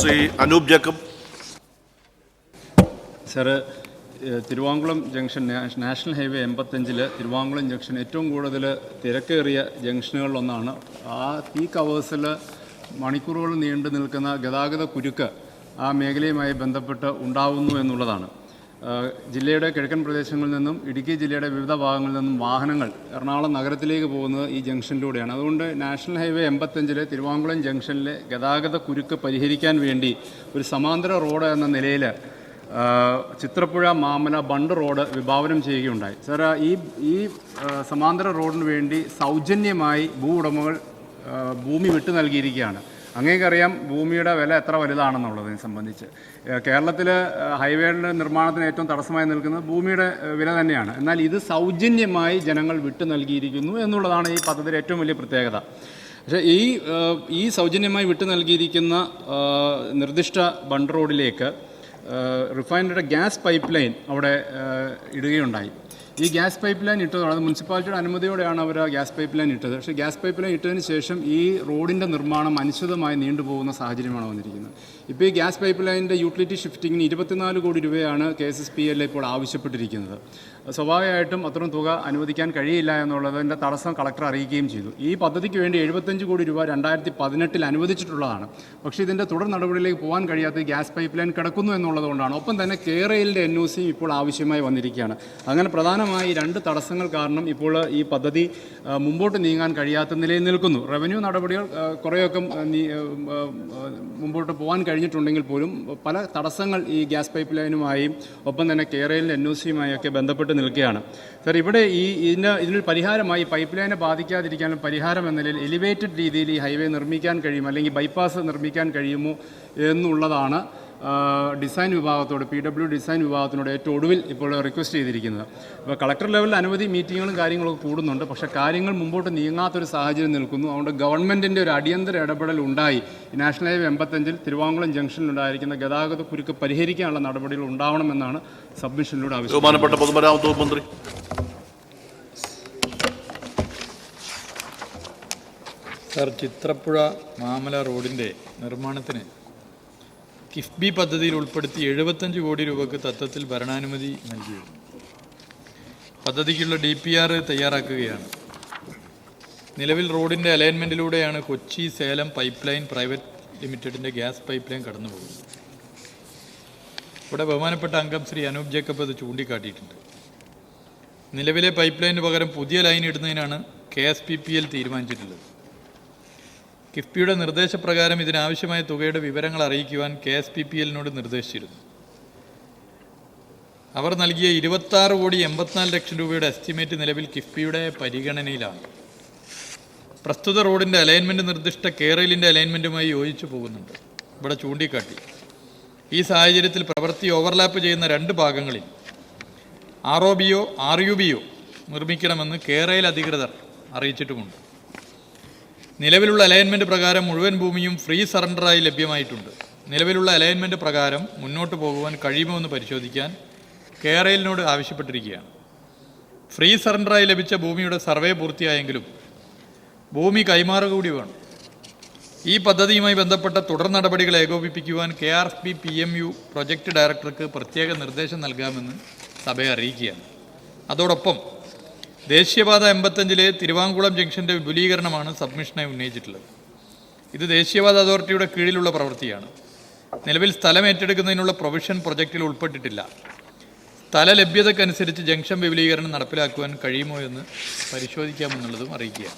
Shri Anoop Jacob. Sir, Thiruvankulam junction national highway 85 Thiruvankulam junction ഏറ്റവും കൂടുതൽ തിരക്കേറിയ ജംഗ്ഷനുകളിലൊന്നാണ്. ആ പീക്ക് അവേഴ്സിൽ മണിക്കൂറുകൾ നീണ്ടു നിൽക്കുന്ന ഗതാഗത കുരുക്ക് ആ മേഖലയുമായി ബന്ധപ്പെട്ട് ഉണ്ടാവുന്നു എന്നുള്ളതാണ്. ജില്ലയുടെ കിഴക്കൻ പ്രദേശങ്ങളിൽ നിന്നും ഇടുക്കി ജില്ലയുടെ വിവിധ ഭാഗങ്ങളിൽ നിന്നും വാഹനങ്ങൾ എറണാകുളം നഗരത്തിലേക്ക് പോകുന്നത് ഈ ജംഗ്ഷനിലൂടെയാണ്. അതുകൊണ്ട് നാഷണൽ ഹൈവേ 85 തിരുവാങ്കുളം ജംഗ്ഷനിലെ ഗതാഗത കുരുക്ക് പരിഹരിക്കാൻ വേണ്ടി ഒരു സമാന്തര റോഡ് എന്ന നിലയിൽ ചിത്രപ്പുഴ മാമല ബണ്ട് റോഡ് വിഭാവനം ചെയ്യുകയുണ്ടായി. സാർ, ഈ സമാന്തര റോഡിന് വേണ്ടി സൗജന്യമായി ഉടമകൾ ഭൂമി വിട്ടു നൽകിയിരിക്കുകയാണ്. അങ്ങേക്കറിയാം ഭൂമിയുടെ വില എത്ര വലുതാണെന്നുള്ളതിനെ സംബന്ധിച്ച്. കേരളത്തിൽ ഹൈവേയുടെ നിർമ്മാണത്തിന് ഏറ്റവും തടസ്സമായി നിൽക്കുന്നത് ഭൂമിയുടെ വില തന്നെയാണ്. എന്നാൽ ഇത് സൗജന്യമായി ജനങ്ങൾ വിട്ടു നൽകിയിരിക്കുന്നു എന്നുള്ളതാണ് ഈ പദ്ധതിയുടെ ഏറ്റവും വലിയ പ്രത്യേകത. പക്ഷേ ഈ സൗജന്യമായി വിട്ടു നൽകിയിരിക്കുന്ന നിർദ്ദിഷ്ട ബണ്ട് റോഡിലേക്ക് റിഫൈനറിയുടെ ഗ്യാസ് പൈപ്പ് ലൈൻ അവിടെ ഇടുകയുണ്ടായി. ഈ ഗ്യാസ് പൈപ്പ് ലൈൻ ഇട്ടതാണ് മുനിസിപ്പാലിറ്റിയുടെ അനുമതിയോടെയാണ് അവർ ഗ്യാസ് പൈപ്പ് ലൈൻ ഇട്ടത്. പക്ഷേ ഗ്യാസ് പൈപ്പ് ലൈൻ ഇട്ടതിന് ശേഷം ഈ റോഡിൻ്റെ നിർമ്മാണം അനിശ്ചിതമായി നീണ്ടുപോകുന്ന സാഹചര്യമാണ് വന്നിരിക്കുന്നത്. ഇപ്പോൾ ഈ ഗ്യാസ് പൈപ്പ് ലൈനിൻ്റെ യൂട്ടിലിറ്റി ഷിഫ്റ്റിങ്ങിന് 24 കോടി രൂപയാണ് KSSPL ഇപ്പോൾ ആവശ്യപ്പെട്ടിരിക്കുന്നത്. സ്വാഭാവികമായിട്ടും അത്തരം തുക അനുവദിക്കാൻ കഴിയില്ല എന്നുള്ളതിൻ്റെ തടസ്സം കളക്ടർ അറിയിക്കുകയും ചെയ്തു. ഈ പദ്ധതിക്ക് വേണ്ടി 75 കോടി രൂപ 2018 അനുവദിച്ചിട്ടുള്ളതാണ്. പക്ഷേ ഇതിൻ്റെ തുടർ നടപടിയിലേക്ക് പോകാൻ കഴിയാത്ത ഗ്യാസ് പൈപ്പ് ലൈൻ കിടക്കുന്നു എന്നുള്ളതുകൊണ്ടാണ്. ഒപ്പം തന്നെ KRAILന്റെ NOC ഇപ്പോൾ ആവശ്യമായി വന്നിരിക്കുകയാണ്. അങ്ങനെ പ്രധാനമായി 2 തടസ്സങ്ങൾ കാരണം ഇപ്പോൾ ഈ പദ്ധതി മുമ്പോട്ട് നീങ്ങാൻ കഴിയാത്ത നിലയിൽ നിൽക്കുന്നു. റവന്യൂ നടപടികൾ കുറേയൊക്കെ മുമ്പോട്ട് പോകാൻ കഴിഞ്ഞിട്ടുണ്ടെങ്കിൽ പോലും പല തടസ്സങ്ങൾ ഈ ഗ്യാസ് പൈപ്പ് ലൈനുമായും ഒപ്പം തന്നെ KRAILന്റെ NOCയുമായൊക്കെ ബന്ധപ്പെട്ട് നിൽക്കുകയാണ്. സാർ, ഇവിടെ ഇതിനൊരു പരിഹാരമായി പൈപ്പ് ലൈനെ ബാധിക്കാതിരിക്കാനും പരിഹാരം എന്ന നിലയിൽ എലിവേറ്റഡ് രീതിയിൽ ഈ ഹൈവേ നിർമ്മിക്കാൻ കഴിയും, അല്ലെങ്കിൽ ബൈപ്പാസ് നിർമ്മിക്കാൻ കഴിയുമോ എന്നുള്ളതാണ് ഡിസൈൻ വിഭാഗത്തോട് PW ഡിസൈൻ വിഭാഗത്തിനോട് ഏറ്റവും ഒടുവിൽ ഇപ്പോൾ റിക്വസ്റ്റ് ചെയ്തിരിക്കുന്നത്. അപ്പോൾ കളക്ടർ ലെവലിൽ അനവധി മീറ്റിങ്ങുകളും കാര്യങ്ങളൊക്കെ കൂടുന്നുണ്ട്. പക്ഷേ കാര്യങ്ങൾ മുമ്പോട്ട് നീങ്ങാത്തൊരു സാഹചര്യം നിൽക്കുന്നു. അതുകൊണ്ട് ഗവൺമെൻറ്റിൻ്റെ ഒരു അടിയന്തര ഇടപെടൽ ഉണ്ടായി നാഷണൽ ഹൈവേ 85 തിരുവാങ്കുളം ജംഗ്ഷനിലുണ്ടായിരിക്കുന്ന ഗതാഗത കുരുക്ക് പരിഹരിക്കാനുള്ള നടപടികൾ ഉണ്ടാവണമെന്നാണ് സബ്മിഷനിലൂടെ ആവശ്യം. ബഹുമാനപ്പെട്ട പൊതുമരാമത്ത് വകുപ്പ് മന്ത്രി. സാർ, ചിത്രപ്പുഴ മാമല റോഡിൻ്റെ നിർമ്മാണത്തിന് കിഫ്ബി പദ്ധതിയിൽ ഉൾപ്പെടുത്തി 75 കോടി രൂപയ്ക്ക് തത്വത്തിൽ ഭരണാനുമതി നൽകിയിരുന്നു. പദ്ധതിക്കുള്ള DPR തയ്യാറാക്കുകയാണ്. നിലവിൽ റോഡിൻ്റെ അലൈൻമെൻറ്റിലൂടെയാണ് Kochi Salem pipe line private ലിമിറ്റഡിൻ്റെ ഗ്യാസ് പൈപ്പ് ലൈൻ കടന്നുപോകുന്നത്. ഇവിടെ ബഹുമാനപ്പെട്ട അംഗം ശ്രീ അനൂപ് ജേക്കബ് അത് ചൂണ്ടിക്കാട്ടിയിട്ടുണ്ട്. നിലവിലെ പൈപ്പ് ലൈനിന് പകരം പുതിയ ലൈൻ ഇടുന്നതിനാണ് KSPPL തീരുമാനിച്ചിട്ടുള്ളത്. കിഫ്ബിയുടെ നിർദ്ദേശപ്രകാരം ഇതിനാവശ്യമായ തുകയുടെ വിവരങ്ങൾ അറിയിക്കുവാൻ KSPPLനോട് നിർദ്ദേശിച്ചിരുന്നു. അവർ നൽകിയ 26 കോടി 84 ലക്ഷം രൂപയുടെ എസ്റ്റിമേറ്റ് നിലവിൽ കിഫ്ബിയുടെ പരിഗണനയിലാണ്. പ്രസ്തുത റോഡിൻ്റെ അലൈൻമെൻറ്റ് നിർദ്ദിഷ്ട KRAILന്റെ അലൈൻമെൻറ്റുമായി യോജിച്ചു പോകുന്നുണ്ട്. ഇവിടെ ചൂണ്ടിക്കാട്ടി ഈ സാഹചര്യത്തിൽ പ്രവൃത്തി ഓവർലാപ്പ് ചെയ്യുന്ന 2 ഭാഗങ്ങളിൽ ROBയോ RUBയോ നിർമ്മിക്കണമെന്ന് KRAIL അധികൃതർ അറിയിച്ചിട്ടുമുണ്ട്. നിലവിലുള്ള അലൈൻമെൻറ്റ് പ്രകാരം മുഴുവൻ ഭൂമിയും ഫ്രീ സറണ്ടറായി ലഭ്യമായിട്ടുണ്ട്. നിലവിലുള്ള അലൈൻമെൻറ്റ് പ്രകാരം മുന്നോട്ട് പോകുവാൻ കഴിയുമോ എന്ന് പരിശോധിക്കാൻ KRAILനോട് ആവശ്യപ്പെട്ടിരിക്കുകയാണ്. ഫ്രീ സറണ്ടറായി ലഭിച്ച ഭൂമിയുടെ സർവേ പൂർത്തിയായെങ്കിലും ഭൂമി കൈമാറുക കൂടി വേണം. ഈ പദ്ധതിയുമായി ബന്ധപ്പെട്ട തുടർ നടപടികൾ ഏകോപിപ്പിക്കുവാൻ KRFB PMU പ്രൊജക്ട് ഡയറക്ടർക്ക് പ്രത്യേക നിർദ്ദേശം നൽകാമെന്ന് സഭയെ അറിയിക്കുകയാണ്. അതോടൊപ്പം ദേശീയപാത 85 തിരുവാങ്കുളം ജംഗ്ഷൻ്റെ വിപുലീകരണമാണ് സബ്മിഷനായി ഉന്നയിച്ചിട്ടുള്ളത്. ഇത് ദേശീയപാത അതോറിറ്റിയുടെ കീഴിലുള്ള പ്രവൃത്തിയാണ്. നിലവിൽ സ്ഥലം ഏറ്റെടുക്കുന്നതിനുള്ള പ്രൊവിഷൻ പ്രൊജക്റ്റിൽ ഉൾപ്പെട്ടിട്ടില്ല. സ്ഥല ലഭ്യതക്കനുസരിച്ച് ജംഗ്ഷൻ വിപുലീകരണം നടപ്പിലാക്കുവാൻ കഴിയുമോ എന്ന് പരിശോധിക്കാമെന്നുള്ളതും അറിയിക്കുക.